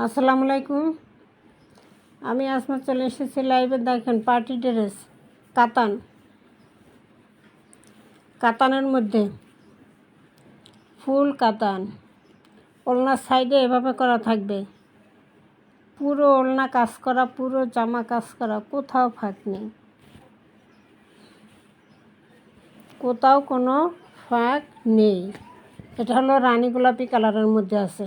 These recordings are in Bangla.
আসসালামু আলাইকুম। আমি আসমা চলে এসেছি লাইভে। দেখেন পার্টি ড্রেস কাতানের মধ্যে ফুল কাতান, ওড়নার সাইডে এভাবে করা থাকবে, পুরো ওড়না কাজ করা, পুরো জামা কাজ করা, কোথাও ফাঁক নেই, কোথাও কোনো ফাঁক নেই। এটা হলো রানী গোলাপি কালারের মধ্যে আছে।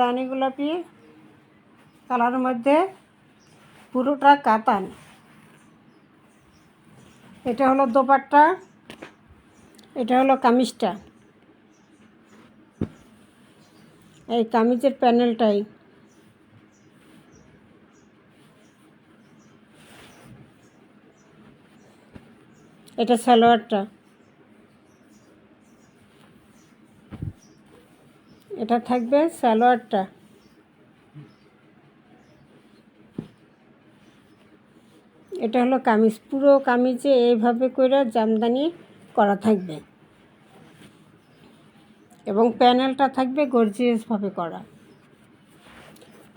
রানী গোলাপি কালারের মধ্যে পুরোটা কাতান। এটা হলো দোপাট্টা, এটা হলো কামিজটা। এই কামিজের প্যানেলটাই, এটা সালোয়ারটা, এটা থাকবে সালোয়ারটা। এটা হলো কামিজ, পুরো কামিজে এইভাবে করে জামদানি করা থাকবে এবং প্যানেলটা থাকবে গর্জিয়াসভাবে করা,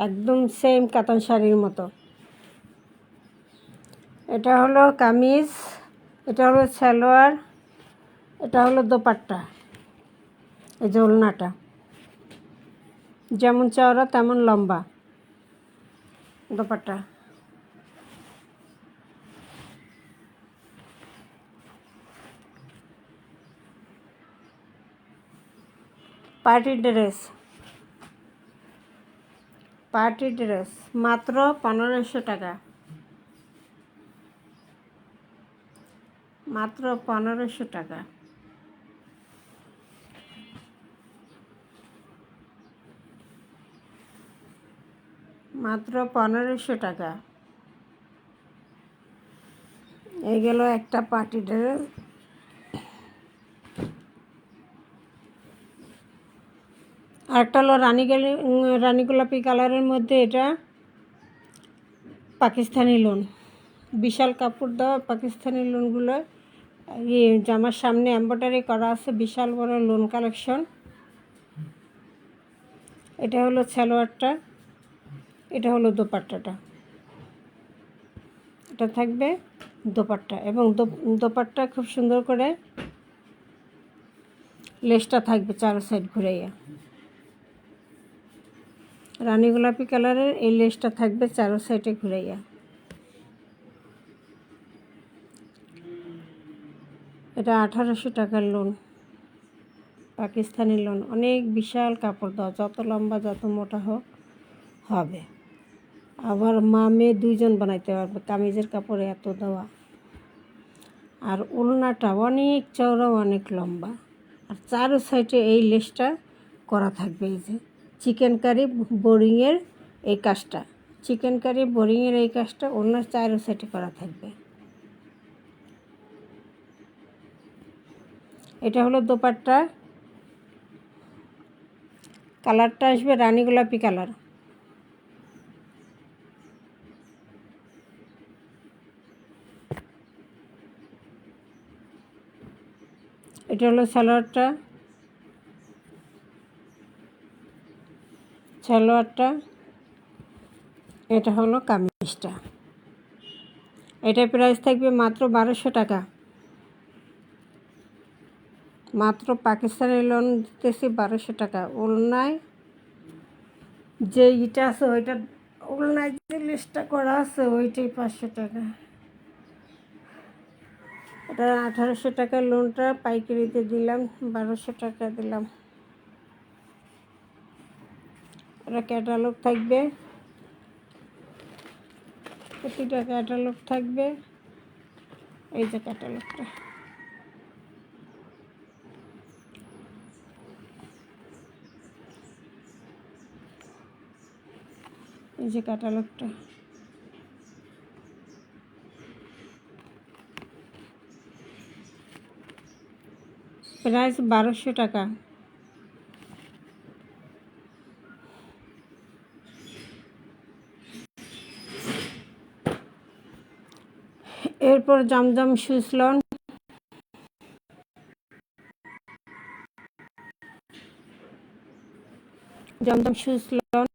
একদম সেম কাতান শাড়ির মতো। এটা হলো কামিজ, এটা হলো সালোয়ার, এটা হলো দোপাট্টা। এই যে ওড়নাটা যেমন চওড়া তেমন লম্বা দোপাট্টা। পার্টি ড্রেস মাত্র 1500 টাকা, মাত্র 1500 টাকা। মাত্র 1500 টাকা। এই গেল একটা পার্টি ড্রেস। আরেকটা হলো রানী গোলাপি কালারের মধ্যে, এটা পাকিস্তানি লোন, বিশাল কাপড় দেওয়া পাকিস্তানি লোনগুলো জামার সামনে এমব্রয়ডারি করা আছে, বিশাল বড় লোন কালেকশন। এটা হলো সালোয়ারটা, এটা হলো দোপাট্টাটা, এটা থাকবে দোপাট্টা এবং দোপাট্টা খুব সুন্দর করে লেসটা থাকবে চার সাইড ঘুরাইয়া। রানী গোলাপি কালারের এই লেসটা থাকবে চারো সাইডে ঘুরাইয়া। এটা 1800 টাকার লোন, পাকিস্তানি লোন, অনেক বিশাল কাপড় দেওয়া, যত লম্বা যত মোটা হোক হবে। আবার মা মেয়ে দুইজন বানাইতে পারবে, কামিজের কাপড়ে এত দেওয়া। আর ওড়নাটা অনেক চওড়া, অনেক লম্বা, আর চারো সাইডে এই লেসটা করা থাকবে। এই যে চিকেন কারি বোরিংয়ের এই কাজটা, চিকেন কারি বোরিংয়ের এই কাজটা ওড়নার চারো সাইডে করা থাকবে। এটা হলো দোপাট্টা, কালারটা আসবে রানী গোলাপি কালার। এটা হলো সালোয়ারটা, এটা হলো কামিজটা। এটা প্রাইস থাকবে মাত্র 1200 টাকা। মাত্র পাকিস্তানি লোন দিতেছি 1200 টাকা। ওড়নায় যে ইটা আছে ওইটা, ওড়নায় যে লিস্টটা করা আছে ওইটাই 500 টাকা। এটা 1800 টাকার লোনটা পাইকারিতে দিলাম, 1200 টাকা দিলাম। এটা ক্যাটালগ থাকবে, প্রতিটা ক্যাটালগ থাকবে। এই যে ক্যাটালগটা, এই যে ক্যাটালগটা। প্রাইস 1200 টাকা। এরপর জমজম সুইসলন, জমজম সুইসলন,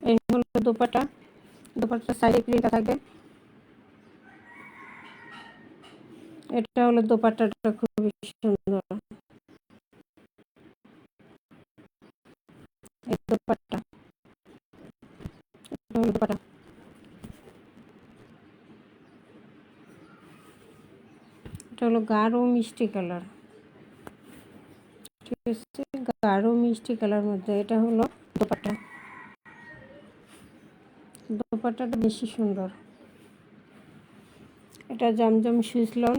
এই হলো দোপাট্টা। দোপাট্টার সাইডে প্রিন্টটা থাকবে। এটা হলো দোপাট্টাটা, খুবই সুন্দর এই দোপাট্টা। এটা হলো দোপাট্টা। এটা হলো গাঢ় মিষ্টি কালার, ঠিক আছে, গাঢ় মিষ্টি কালার মধ্যে। এটা হলো দোপাট্টা। দোপাট্টাটা বেশি সুন্দর। এটা জমজম সুইসলন,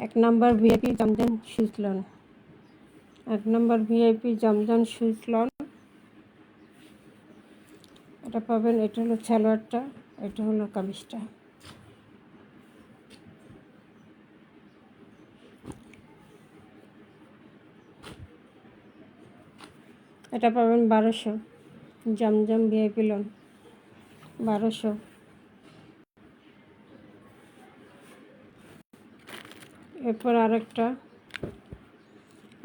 1 নম্বর ভিআইপি জমজম সুইসলন, 1 নম্বর ভিআইপি জমজম সুইসলন। এটা পাবেন। এটা হলো সালোয়ারটা, এটা হলো কামিজটা। এটা পাবেন 1200, জমজম ভিআইপি লোন 1200। এরপর আরেকটা,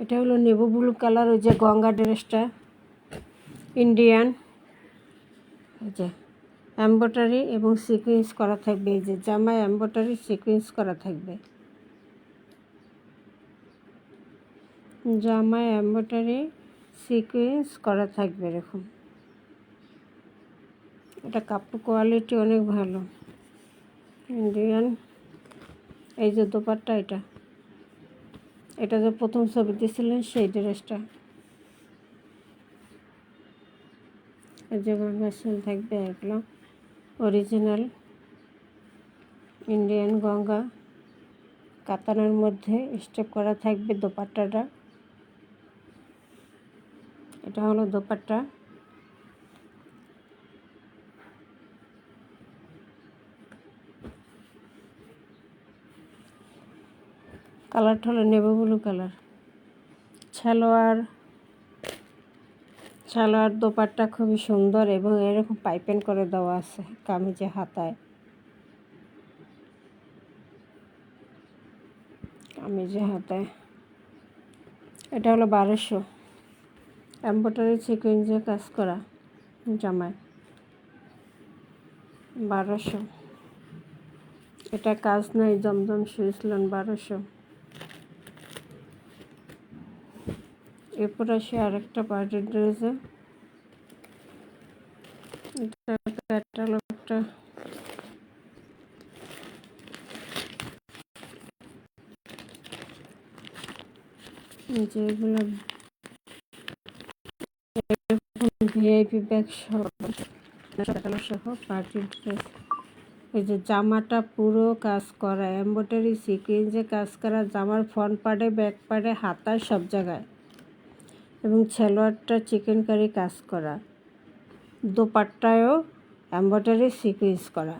এটা হলো নেভি ব্লু কালার, ওই যে গঙ্গা ড্রেসটা ইন্ডিয়ান, এই যে এমব্রয়ডারি এবং সিকোয়েন্স করা থাকবে। এই যে জামায় এমব্রয়ডারি সিকোয়েন্স করা থাকবে, জামায় এমব্রয়ডারি সিকোয়েন্স করা থাকবে এরকম। এটা কাপড় কোয়ালিটি অনেক ভালো, ইন্ডিয়ান। এই যে দোপাট্টা, এটা যে প্রথম ছবি দিয়েছিলেন সেই ড্রেসটা। এই যে ভার্সন থাকবে, এগুলো অরিজিনাল ইন্ডিয়ান গঙ্গা কাতানের মধ্যে স্টেপ করা থাকবে দোপাট্টাটা। এটা হলো দোপাট্টা। কালারটা হলো navy blue colour. Salwar dupatta খুবই সুন্দর এবং এরকম পাইপেন করে দেওয়া আছে কামিজে হাতায়, কামিজে হাতায়। এটা হলো 1200, এমব্রয়ডারি সিকোয়েন্সে কাজ করা জামায় 1200। এটা কাজ নাই, জমজম সুইসলন 1200। এরপর আসে আরেকটা পার্টি ড্রেসে। এটা ক্যাটালগটা, যেগুলো ভিআইপি ব্যাগ সহ পার্টি ড্রেস। এই যে জামাটা পুরো কাজ করা, এমব্রয়ডারি সিকোয়েন্সে কাজ করা, জামার ফ্রন্ট পার্টে, ব্যাক পার্টে, হাতায়, সব জায়গায়। এবং সালোয়ারটা চিকেন কারি কাজ করা, দোপাট্টায়ও এমব্রয়ডারি সিকোয়েন্স করা।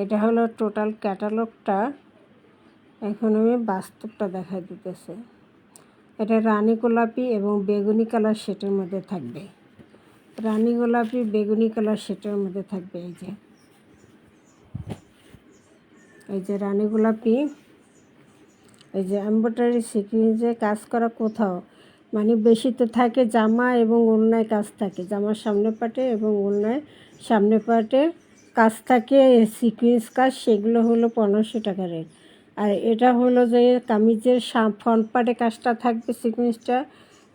এটা হলো টোটাল ক্যাটালগটা। এখন আমি বাস্তবটা দেখাই দিতেছে। এটা রানী গোলাপি এবং বেগুনি কালার শেডের মধ্যে থাকবে, রানী গোলাপি বেগুনি কালার শেডের মধ্যে থাকবে। এই যে রানী গোলাপি, এই যে এমব্রয়ডারি সিকোয়েন্সে কাজ করা, কোথাও মানে বেশিতে থাকে জামা এবং ওড়নায় কাজ থাকে, জামার সামনে পাটে এবং ওড়নায় সামনে পাটে কাজ থাকে সিকোয়েন্স কাজ, সেগুলো হলো 1500 টাকা রেট। আর এটা হলো যে কামিজের ফ্রন্ট পার্টে কাজটা থাকবে সিকোয়েন্সটা,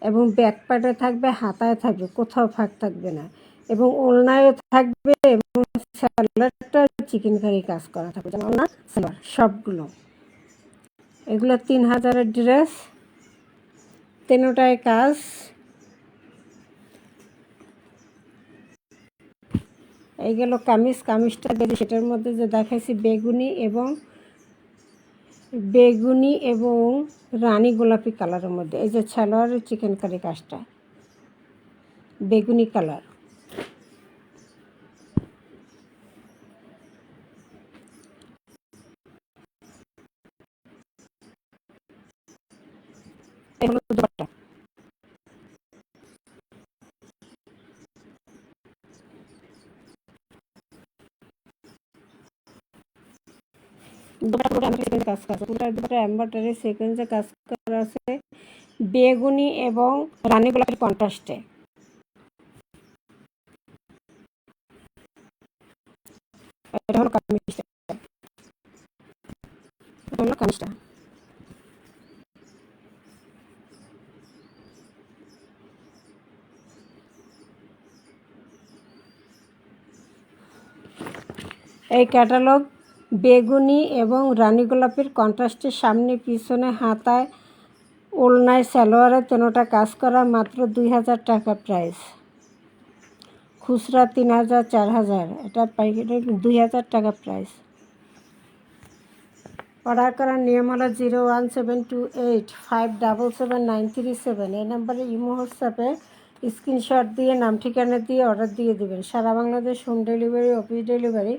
এবং ব্যাক পার্টে থাকবে, হাতায় থাকবে, কোথাও ফাঁক থাকবে না, এবং ওড়নায়ও থাকবে, এবং সালোয়ারটা চিকেন কারি কাজ করা থাকবে, যেমন না সালোয়ার সবগুলো। এগুলো 3000-এর ড্রেস, তিনটায় কাজ। এই গেল কামিজটা দেখি, সেটার মধ্যে যে দেখাইছি বেগুনি এবং রানী গোলাপি কালারের মধ্যে। এই যে সালোয়ারের চিকেন কারি কাজটা বেগুনি কালার। দুপাটা এমব্রয়ডারি সিকোয়েন্সে কাজ করা আছে বেগুনি এবং রানী গোলাপের কন্ট্রাস্টে। এটা হলো কামিজটা। এই ক্যাটালগ বেগুনি এবং রানী গোলাপের কন্ট্রাস্টের সামনে পিছনে হাতায় ওলনায় সালোয়ারে তেনোটা কাজ করা, মাত্র 2000 টাকা প্রাইস। খুচরা 3000 4000, এটা পাইকারি 2000 টাকা প্রাইস। অর্ডার করার নিয়ম হলো 01728577937। এই নাম্বারে ইমো হোয়াটসঅ্যাপে স্ক্রিনশট দিয়ে নাম ঠিকানা দিয়ে অর্ডার দিয়ে দেবেন। সারা Bangladesh home delivery, office delivery